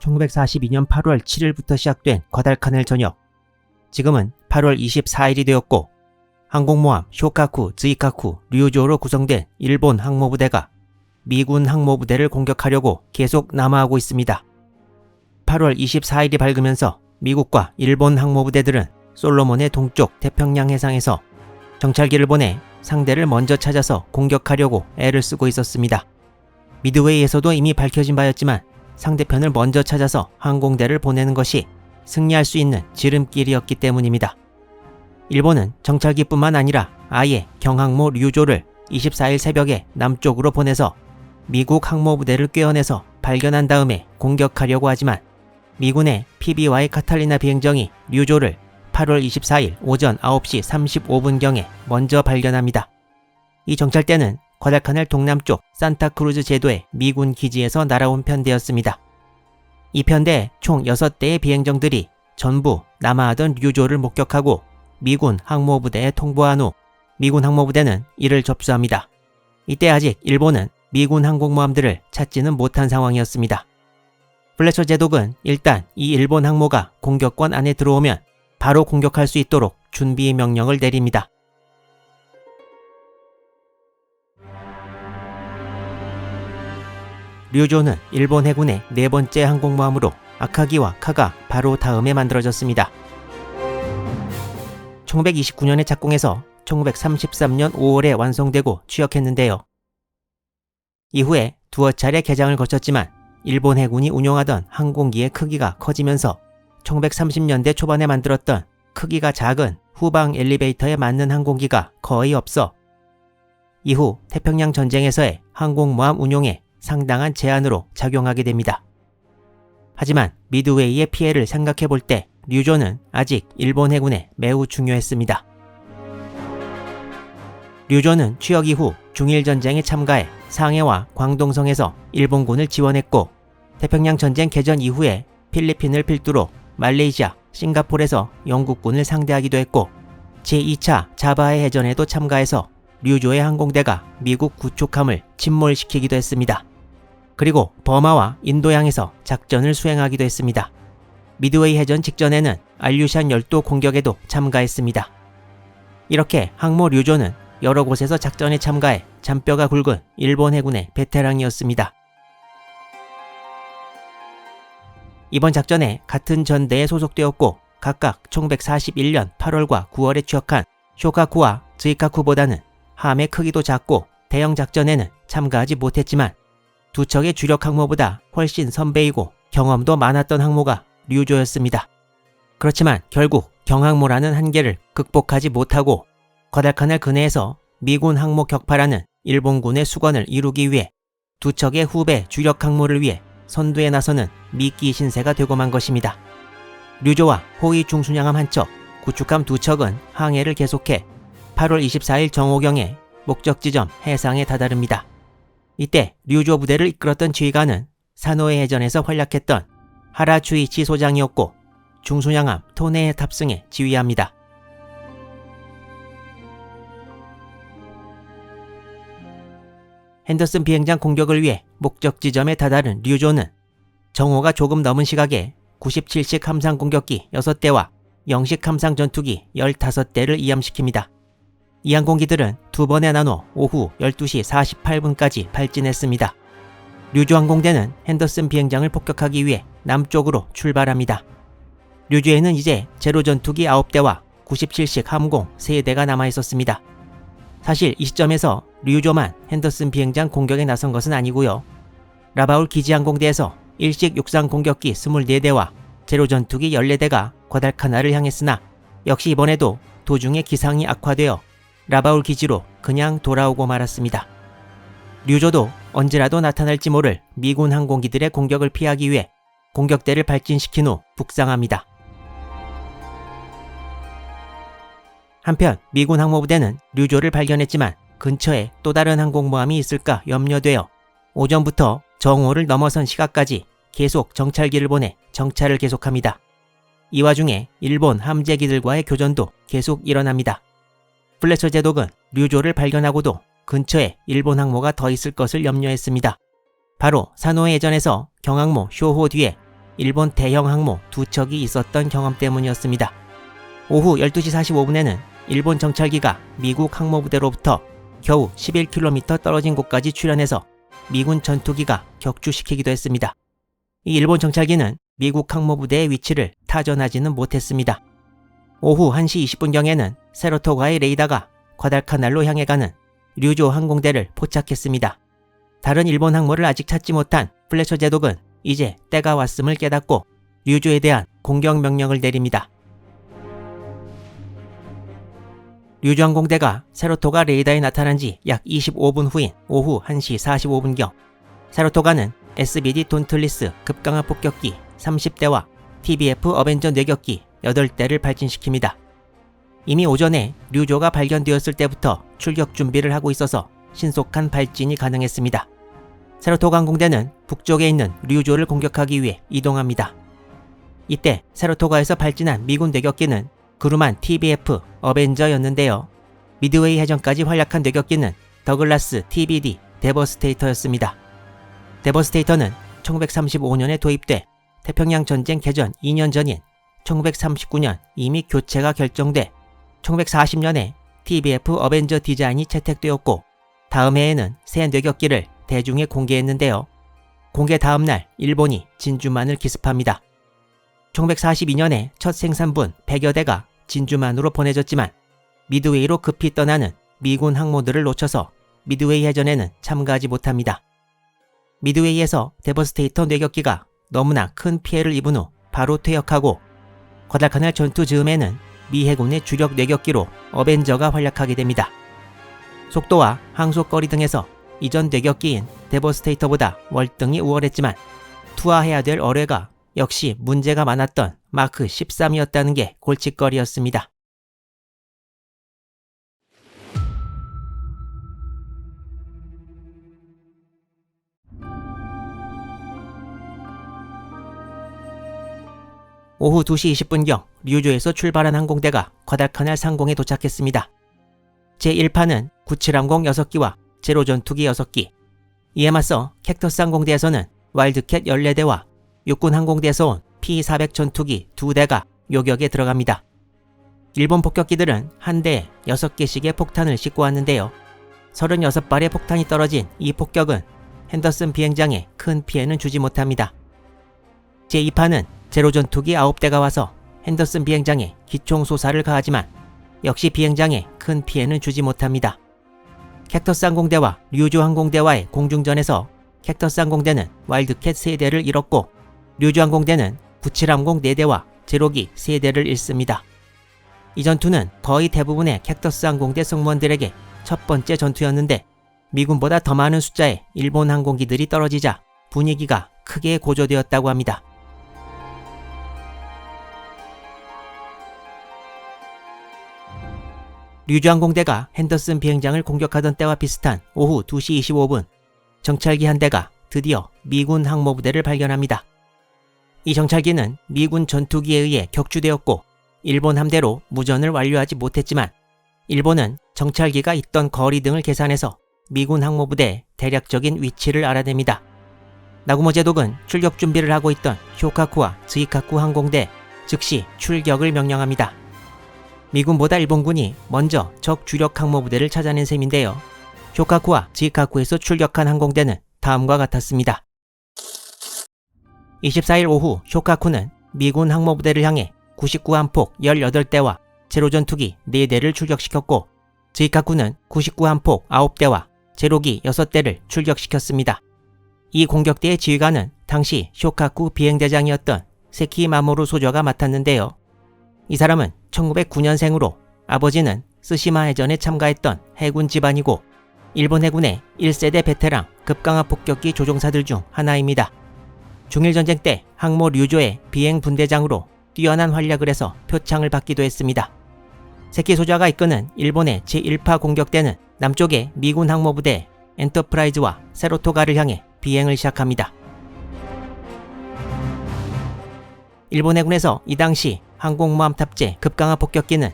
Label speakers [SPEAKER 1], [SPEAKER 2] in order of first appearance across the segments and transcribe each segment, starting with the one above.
[SPEAKER 1] 1942년 8월 7일부터 시작된 과달카날 전역. 지금은 8월 24일이 되었고 항공모함 쇼카쿠, 즈이카쿠, 류조로 구성된 일본 항모부대가 미군 항모부대를 공격하려고 계속 남하하고 있습니다. 8월 24일이 밝으면서 미국과 일본 항모부대들은 솔로몬의 동쪽 태평양 해상에서 정찰기를 보내 상대를 먼저 찾아서 공격하려고 애를 쓰고 있었습니다. 미드웨이에서도 이미 밝혀진 바였지만 상대편을 먼저 찾아서 항공대를 보내는 것이 승리할 수 있는 지름길이었기 때문입니다. 일본은 정찰기뿐만 아니라 아예 경항모 류조를 24일 새벽에 남쪽으로 보내서 미국 항모부대를 꿰어내서 발견한 다음에 공격하려고 하지만 미군의 PBY 카탈리나 비행정이 류조를 8월 24일 오전 9시 35분경에 먼저 발견합니다. 이 정찰대는 과달카날 동남쪽 산타크루즈 제도의 미군 기지에서 날아온 편대였습니다. 이 편대에 총 6대의 비행정들이 전부 남하하던 류조를 목격하고 미군 항모부대에 통보한 후 미군 항모부대는 이를 접수합니다. 이때 아직 일본은 미군 항공모함들을 찾지는 못한 상황이었습니다. 플래처 제독은 일단 이 일본 항모가 공격권 안에 들어오면 바로 공격할 수 있도록 준비 명령을 내립니다. 류조는 일본 해군의 4번째 항공모함으로 아카기와 카가 바로 다음에 만들어졌습니다. 1929년에 착공해서 1933년 5월에 완성되고 취역했는데요. 이후에 두어 차례 개장을 거쳤지만 일본 해군이 운용하던 항공기의 크기가 커지면서 1930년대 초반에 만들었던 크기가 작은 후방 엘리베이터에 맞는 항공기가 거의 없어 이후 태평양 전쟁에서의 항공모함 운용에 상당한 제한으로 작용하게 됩니다. 하지만 미드웨이의 피해를 생각해 볼 때 류조는 아직 일본 해군에 매우 중요했습니다. 류조는 취역 이후 중일전쟁에 참가해 상해와 광동성에서 일본군을 지원했고 태평양 전쟁 개전 이후에 필리핀을 필두로 말레이시아, 싱가포르에서 영국군을 상대하기도 했고 제2차 자바해 해전에도 참가해서 류조의 항공대가 미국 구축함을 침몰시키기도 했습니다. 그리고 버마와 인도양에서 작전을 수행하기도 했습니다. 미드웨이 해전 직전에는 알류샨 열도 공격에도 참가했습니다. 이렇게 항모 류조는 여러 곳에서 작전에 참가해 잔뼈가 굵은 일본 해군의 베테랑이었습니다. 이번 작전에 같은 전대에 소속되었고 각각 1941년 8월과 9월에 취역한 쇼카쿠와 즈이카쿠보다는 함의 크기도 작고 대형 작전에는 참가하지 못했지만 두 척의 주력 항모보다 훨씬 선배이고 경험도 많았던 항모가 류조였습니다. 그렇지만 결국 경항모라는 한계를 극복하지 못하고 과달카날 근해에서 미군 항모 격파라는 일본군의 수건을 이루기 위해 두 척의 후배 주력 항모를 위해 선두에 나서는 미끼 신세가 되고 만 것입니다. 류조와 호위 중순양함 한 척, 구축함 두 척은 항해를 계속해 8월 24일 정오경에 목적 지점 해상에 다다릅니다. 이때 류조 부대를 이끌었던 지휘관은 사노에 해전에서 활약했던 하라추이치 소장이었고 중순양함 토네에 탑승해 지휘합니다. 핸더슨 비행장 공격을 위해 목적 지점에 다다른 류조는 정오가 조금 넘은 시각에 97식 함상 공격기 6대와 영식 함상 전투기 15대를 이함시킵니다. 이 항공기들은 두 번에 나눠 오후 12시 48분까지 발진했습니다. 류조 항공대는 핸더슨 비행장을 폭격하기 위해 남쪽으로 출발합니다. 류조에는 이제 제로 전투기 9대와 97식 함공 3대가 남아있었습니다. 사실 이 시점에서 류조만 핸더슨 비행장 공격에 나선 것은 아니고요. 라바울 기지항공대에서 일식 육상 공격기 24대와 제로 전투기 14대가 과달카날을 향했으나 역시 이번에도 도중에 기상이 악화되어 라바울 기지로 그냥 돌아오고 말았습니다. 류조도 언제라도 나타날지 모를 미군 항공기들의 공격을 피하기 위해 공격대를 발진시킨 후 북상합니다. 한편 미군 항모부대는 류조를 발견했지만 근처에 또 다른 항공모함이 있을까 염려되어 오전부터 정오를 넘어선 시각까지 계속 정찰기를 보내 정찰을 계속합니다. 이 와중에 일본 함재기들과의 교전도 계속 일어납니다. 플래처 제독은 류조를 발견하고도 근처에 일본 항모가 더 있을 것을 염려했습니다. 바로 사노해 해전에서 경항모 쇼호 뒤에 일본 대형 항모 2척이 있었던 경험 때문이었습니다. 오후 12시 45분에는 일본 정찰기가 미국 항모부대로부터 겨우 11km 떨어진 곳까지 출현해서 미군 전투기가 격추시키기도 했습니다. 이 일본 정찰기는 미국 항모부대의 위치를 타전하지는 못했습니다. 오후 1시 20분경에는 세로토가의 레이더가 과달카날로 향해 가는 류조 항공대를 포착했습니다. 다른 일본 항모를 아직 찾지 못한 플래처 제독은 이제 때가 왔음을 깨닫고 류조에 대한 공격 명령을 내립니다. 류조 항공대가 세로토가 레이더에 나타난 지 약 25분 후인 오후 1시 45분경 세로토가는 SBD 돈틀리스 급강화 폭격기 30대와 TBF 어벤져 뇌격기 8대를 발진시킵니다. 이미 오전에 류조가 발견되었을 때부터 출격 준비를 하고 있어서 신속한 발진이 가능했습니다. 세로토가 항공대는 북쪽에 있는 류조를 공격하기 위해 이동합니다. 이때 세로토가에서 발진한 미군 뇌격기는 그루만 TBF 어벤져였는데요. 미드웨이 해전까지 활약한 뇌격기는 더글라스 TBD 데버스테이터였습니다. 데버스테이터는 1935년에 도입돼 태평양 전쟁 개전 2년 전인 1939년 이미 교체가 결정돼 1940년에 TBF 어벤져 디자인이 채택되었고 다음 해에는 새 뇌격기를 대중에 공개했는데요. 공개 다음날 일본이 진주만을 기습합니다. 1942년에 첫 생산분 100여 대가 진주만으로 보내졌지만 미드웨이로 급히 떠나는 미군 항모들을 놓쳐서 미드웨이 해전에는 참가하지 못합니다. 미드웨이에서 데버스테이터 뇌격기가 너무나 큰 피해를 입은 후 바로 퇴역하고 과달카날 전투 즈음에는 미 해군의 주력 뇌격기로 어벤져가 활약하게 됩니다. 속도와 항속거리 등에서 이전 뇌격기인 데버스테이터보다 월등히 우월했지만 투하해야 될 어뢰가 역시 문제가 많았던 마크 13이었다는 게 골칫거리였습니다. 오후 2시 20분경 류조에서 출발한 항공대가 과달카날 상공에 도착했습니다. 제1파는 97항공 6기와 제로 전투기 6기, 이에 맞서 캡터스 항공대에서는 와일드캣 14대와 육군 항공대에서 온 P-400 전투기 2대가 요격에 들어갑니다. 일본 폭격기들은 한 대에 6개씩의 폭탄을 싣고 왔는데요. 36발의 폭탄이 떨어진 이 폭격은 핸더슨 비행장에 큰 피해는 주지 못합니다. 제2파는 제로 전투기 9대가 와서 핸더슨 비행장에 기총소사를 가하지만 역시 비행장에 큰 피해는 주지 못합니다. 캡터스 항공대와 류조 항공대와의 공중전에서 캡터스 항공대는 와일드캣 3대를 잃었고 류조 항공대는 97항공 4대와 제로기 3대를 잃습니다. 이 전투는 거의 대부분의 캡터스 항공대 승무원들에게 첫 번째 전투였는데 미군보다 더 많은 숫자의 일본 항공기들이 떨어지자 분위기가 크게 고조되었다고 합니다. 류조 항공대가 핸더슨 비행장을 공격하던 때와 비슷한 오후 2시 25분 정찰기 한 대가 드디어 미군 항모부대를 발견합니다. 이 정찰기는 미군 전투기에 의해 격추되었고 일본 함대로 무전을 완료하지 못했지만 일본은 정찰기가 있던 거리 등을 계산해서 미군 항모부대의 대략적인 위치를 알아냅니다. 나구모 제독은 출격 준비를 하고 있던 쇼카쿠와 즈이카쿠 항공대 즉시 출격을 명령합니다. 미군보다 일본군이 먼저 적 주력 항모부대를 찾아낸 셈인데요. 쇼카쿠와 즈이카쿠에서 출격한 항공대는 다음과 같았습니다. 24일 오후 쇼카쿠는 미군 항모부대를 향해 99함폭 18대와 제로전투기 4대를 출격시켰고 즈이카쿠는 99함폭 9대와 제로기 6대를 출격시켰습니다. 이 공격대의 지휘관은 당시 쇼카쿠 비행대장이었던 세키 마모루 소저가 맡았는데요. 이 사람은 1909년생으로 아버지는 스시마 해전에 참가했던 해군 집안이고 일본 해군의 1세대 베테랑 급강화 폭격기 조종사들 중 하나입니다. 중일전쟁 때 항모 류조의 비행 분대장으로 뛰어난 활약을 해서 표창을 받기도 했습니다. 세키 소저가 이끄는 일본의 제1파 공격대는 남쪽의 미군 항모부대 엔터프라이즈와 세로토가를 향해 비행을 시작합니다. 일본 해군에서 이 당시 항공모함 탑재 급강화 폭격기는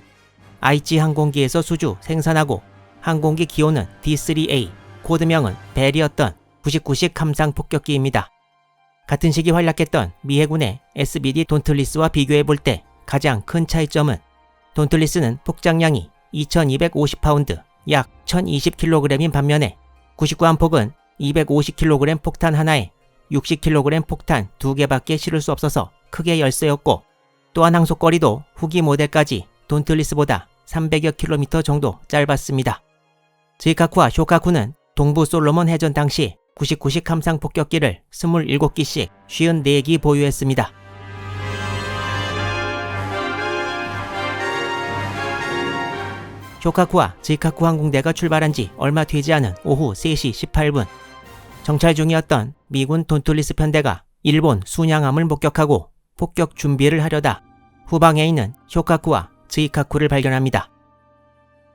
[SPEAKER 1] 아이치 항공기에서 수주 생산하고 항공기 기호는 D3A, 코드명은 벨이었던 99식 함상 폭격기입니다. 같은 시기 활약했던 미 해군의 SBD 돈틀리스와 비교해볼 때 가장 큰 차이점은 돈틀리스는 폭장량이 2250파운드 약 1020kg인 반면에 99함폭은 250kg 폭탄 하나에 60kg 폭탄 2개밖에 실을 수 없어서 크게 열세였고, 또한 항속거리도 후기 모델까지 돈틀리스보다 300여 킬로미터 정도 짧았습니다. 즈이카쿠와 쇼카쿠는 동부 솔로몬 해전 당시 99식 함상 폭격기를 27기씩 54기 보유했습니다. 쇼카쿠와 즈이카쿠 항공대가 출발한 지 얼마 되지 않은 오후 3시 18분, 정찰 중이었던 미군 돈틀리스 편대가 일본 순양함을 목격하고 폭격 준비를 하려다 후방에 있는 쇼카쿠와 즈이카쿠를 발견합니다.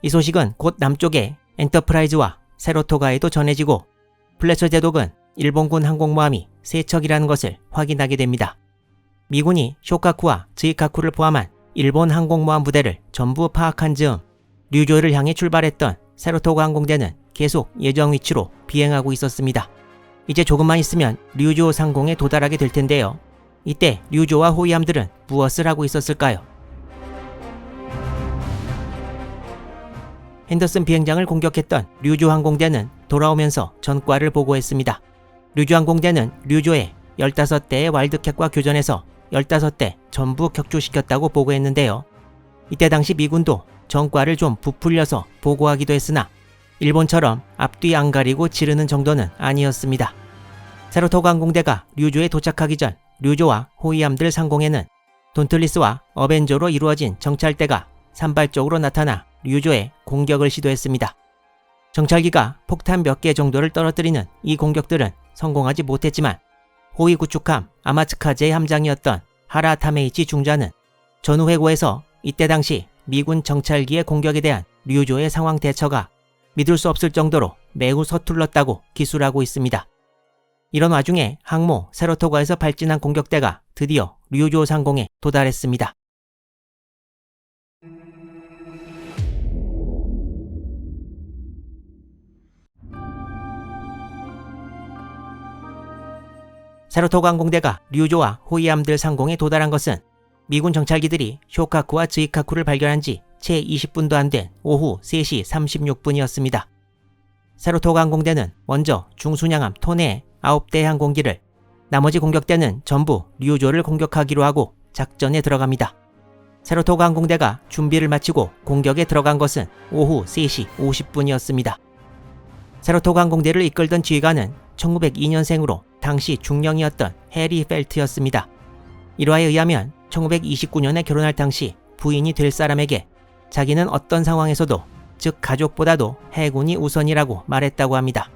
[SPEAKER 1] 이 소식은 곧 남쪽의 엔터프라이즈와 세로토가에도 전해지고 플래처 제독은 일본군 항공모함이 세 척이라는 것을 확인하게 됩니다. 미군이 쇼카쿠와 즈이카쿠를 포함한 일본 항공모함 부대를 전부 파악한 즈음 류조를 향해 출발했던 세로토가 항공대는 계속 예정 위치로 비행하고 있었습니다. 이제 조금만 있으면 류조 상공에 도달하게 될 텐데요. 이때 류조와 호위함들은 무엇을 하고 있었을까요? 핸더슨 비행장을 공격했던 류조 항공대는 돌아오면서 전과를 보고했습니다. 류조 항공대는 류조의 15대의 와일드캣과 교전해서 15대 전부 격추시켰다고 보고했는데요. 이때 당시 미군도 전과를 좀 부풀려서 보고하기도 했으나 일본처럼 앞뒤 안 가리고 지르는 정도는 아니었습니다. 세로토가 항공대가 류조에 도착하기 전 류조와 호위함들 상공에는 돈틀리스와 어벤저로 이루어진 정찰대가 산발적으로 나타나 류조에 공격을 시도했습니다. 정찰기가 폭탄 몇 개 정도를 떨어뜨리는 이 공격들은 성공하지 못했지만 호위 구축함 아마츠카제의 함장이었던 하라 타메이치 중자는 전후 회고에서 이때 당시 미군 정찰기의 공격에 대한 류조의 상황 대처가 믿을 수 없을 정도로 매우 서툴렀다고 기술하고 있습니다. 이런 와중에 항모 세로토가에서 발진한 공격대가 드디어 류조 상공에 도달했습니다. 세로토가 항공대가 류조와 호위함들 상공에 도달한 것은 미군 정찰기들이 쇼카쿠와 즈이카쿠를 발견한 지 채 20분도 안 된 오후 3시 36분이었습니다. 세로토가 항공대는 먼저 중순양함 토네의 9대 항공기를, 나머지 공격대는 전부 류조를 공격하기로 하고 작전에 들어갑니다. 세로토가 항공대가 준비를 마치고 공격에 들어간 것은 오후 3시 50분이었습니다. 세로토가 항공대를 이끌던 지휘관은 1902년생으로 당시 중령이었던 해리 펠트였습니다. 일화에 의하면 1929년에 결혼할 당시 부인이 될 사람에게 자기는 어떤 상황에서도, 즉 가족보다도 해군이 우선이라고 말했다고 합니다.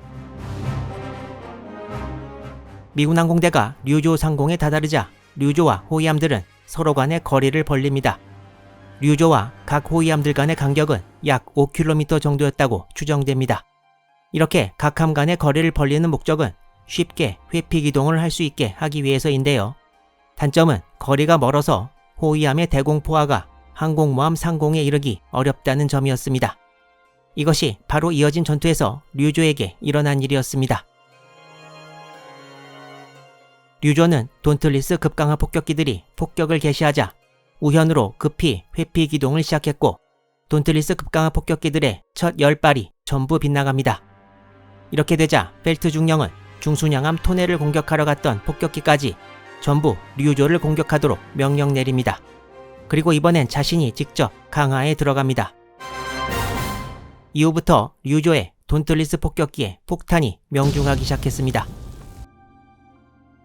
[SPEAKER 1] 미군 항공대가 류조 상공에 다다르자 류조와 호위함들은 서로 간의 거리를 벌립니다. 류조와 각 호위함들 간의 간격은 약 5km 정도였다고 추정됩니다. 이렇게 각 함 간의 거리를 벌리는 목적은 쉽게 회피 기동을 할 수 있게 하기 위해서인데요. 단점은 거리가 멀어서 호위함의 대공포화가 항공모함 상공에 이르기 어렵다는 점이었습니다. 이것이 바로 이어진 전투에서 류조에게 일어난 일이었습니다. 류조는 돈틀리스 급강하 폭격기들이 폭격을 개시하자 우현으로 급히 회피 기동을 시작했고 돈틀리스 급강하 폭격기들의 첫 10발이 전부 빗나갑니다. 이렇게 되자 벨트 중령은 중순양함 토네를 공격하러 갔던 폭격기까지 전부 류조를 공격하도록 명령 내립니다. 그리고 이번엔 자신이 직접 강하에 들어갑니다. 이후부터 류조의 돈틀리스 폭격기에 폭탄이 명중하기 시작했습니다.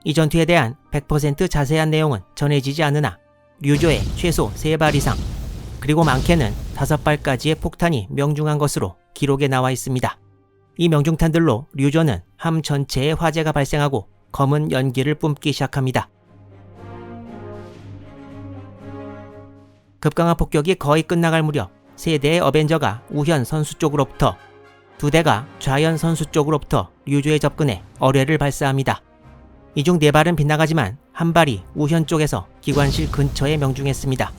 [SPEAKER 1] 이 전투에 대한 100% 자세한 내용은 전해지지 않으나 류조의 최소 3발 이상, 그리고 많게는 5발까지의 폭탄이 명중한 것으로 기록에 나와 있습니다. 이 명중탄들로 류조는 함 전체에 화재가 발생하고 검은 연기를 뿜기 시작합니다. 급강하 폭격이 거의 끝나갈 무렵 3대의 어벤저가 우현 선수 쪽으로부터, 2대가 좌현 선수 쪽으로부터 류조에 접근해 어뢰를 발사합니다. 이 중 4발은 빗나가지만 1발이 우현 쪽에서 기관실 근처에 명중했습니다.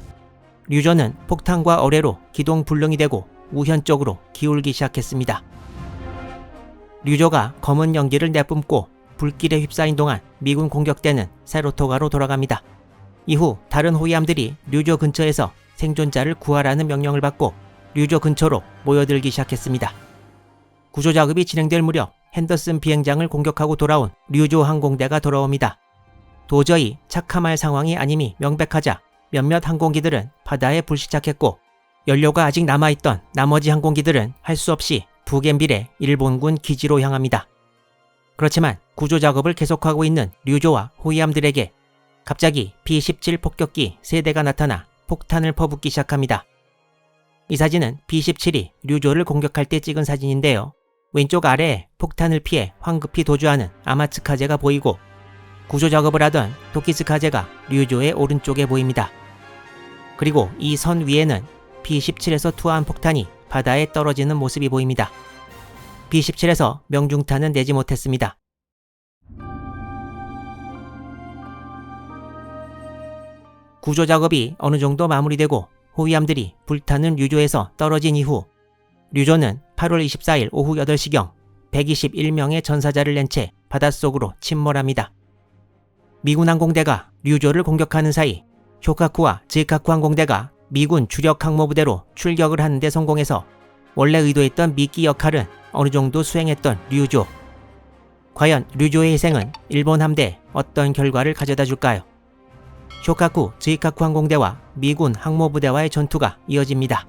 [SPEAKER 1] 류조는 폭탄과 어뢰로 기동 불능이 되고 우현 쪽으로 기울기 시작했습니다. 류조가 검은 연기를 내뿜고 불길에 휩싸인 동안 미군 공격대는 세로토가로 돌아갑니다. 이후 다른 호위함들이 류조 근처에서 생존자를 구하라는 명령을 받고 류조 근처로 모여들기 시작했습니다. 구조 작업이 진행될 무렵 핸더슨 비행장을 공격하고 돌아온 류조 항공대가 돌아옵니다. 도저히 착함할 상황이 아님이 명백하자 몇몇 항공기들은 바다에 불시착했고 연료가 아직 남아있던 나머지 항공기들은 할 수 없이 부겐빌의 일본군 기지로 향합니다. 그렇지만 구조 작업을 계속하고 있는 류조와 호위함들에게 갑자기 B-17 폭격기 3대가 나타나 폭탄을 퍼붓기 시작합니다. 이 사진은 B-17이 류조를 공격할 때 찍은 사진인데요. 왼쪽 아래에 폭탄을 피해 황급히 도주하는 아마츠카제가 보이고 구조 작업을 하던 도키스카제가 류조의 오른쪽에 보입니다. 그리고 이 선 위에는 B-17에서 투하한 폭탄이 바다에 떨어지는 모습이 보입니다. B-17에서 명중탄은 내지 못했습니다. 구조 작업이 어느 정도 마무리되고 호위함들이 불타는 류조에서 떨어진 이후 류조는 8월 24일 오후 8시경 121명의 전사자를 낸 채 바닷속으로 침몰합니다. 미군 항공대가 류조를 공격하는 사이 쇼카쿠와 즈이카쿠 항공대가 미군 주력 항모부대로 출격을 하는 데 성공해서 원래 의도했던 미끼 역할은 어느 정도 수행했던 류조. 과연 류조의 희생은 일본 함대에 어떤 결과를 가져다 줄까요? 쇼카쿠, 즈이카쿠 항공대와 미군 항모부대와의 전투가 이어집니다.